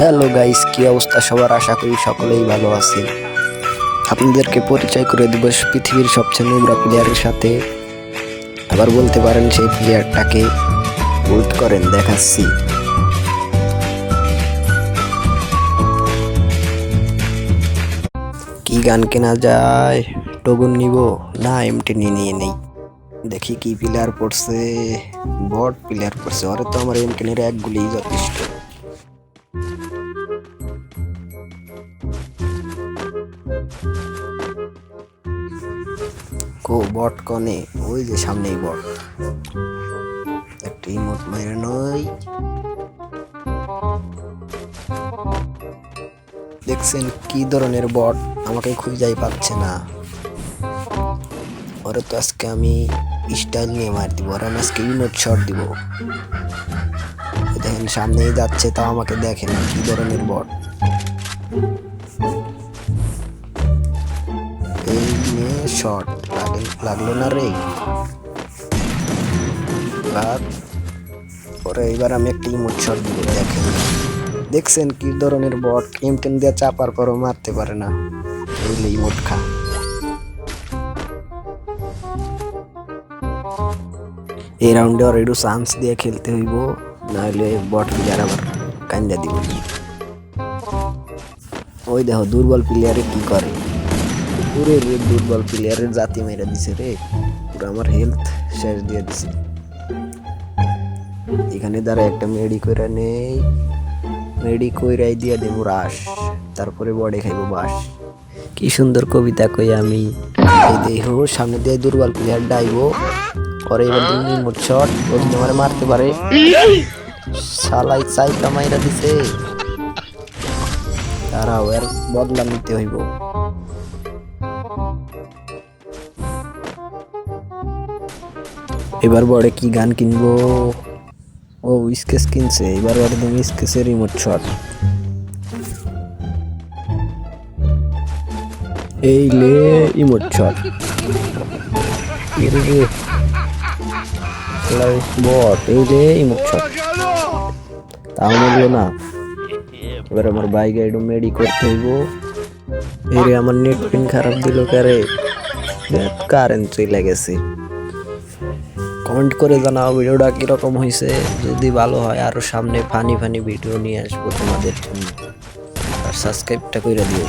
Hello guys, কি অবস্থা সবার? আশা করি সকলেই ভালো আছেন। আপনাদেরকে পরিচয় করে দিব পৃথিবীর সবচেয়ে নোংরা প্লেয়ারের সাথে। আবার বলতে পারেন সেই প্লেয়ারটাকে। ওয়েট করেন, দেখাচ্ছি। কি গান কেনা যায়? টগুন নিব না এমটি নিয়ে নেই। দেখি কি প্লেয়ার পড়ছে। বট প্লেয়ার পড়ছে, ওরে তো আমার এমটেনের এক গুলি যথেষ্ট। বট কনে ওই যে সামনেই বট। একটা ইমোট মাইরে নই। দেখছেন কি ধরনের বট? আমাকে খুঁজাই পাচ্ছে না। ওরে তো আজকে আমি স্টাইল নিয়ে মার দিব, ওরা আজকে ইমোট শট দিব। দেখেন সামনেই যাচ্ছে, তাও আমাকে দেখে না। কি ধরনের বট! এই নিয়ে শট লাগলো না রে। পরে এবার আমি একটা ইমোট শট দিব। দেখছেন কি ধরনের বট? এম10 দিয়ে চাপার পরও মারতে পারে না। বুঝলে ইমোট খা। এই রাউন্ডে আর একটু চান্স দিয়ে খেলতে হইব, নাহলে বট প্লেয়ার আবার কান্দা দিব। ওই দেখো দুর্বল প্লেয়ারে কি করে। পুরো দুর্বল প্লেয়ারের জাতি মেরে দিছে রে। পুরো আমার হেলথ শেষ দিয়ে দিছে। এখানে দ্বারা একটা মেডি কইরা নেই, মেডি কইরাই দিয়ে দেবো রাশ, তারপরে বডে খাইবো বাস। কি সুন্দর কবিতা কই আমি। এই দেখো সামনে দিয়ে দুর্বল প্লেয়ার ডাইবো, পরে এবার তুমি মোট শট ও যদি আমার মারতে পারে। শালাই চাই কামাইরা দিছে। তারাও এর বদলা নিতে হইব। এবার বড়ে কি গান কিনবো? ও স্কেচ কিনছে, এবার বড়ে তুমি স্কেচের রিমোট শট। এই লে ইমোট শট। বট এই লে ইমোট শট, তাও মরলো না। এবার আমার বাইকে একটু মেডি করতে হইব। এরে আমার নেট পিন খারাপ দিল কারে, কারেন্ট চলে গেছে। কমেন্ট করে জানাও ভিডিওটা কিরকম হয়েছে। যদি ভালো হয় আরো সামনে ফানি ভিডিও নিয়ে আসবো তোমাদের জন্য। আর সাবস্ক্রাইবটা করে দিও।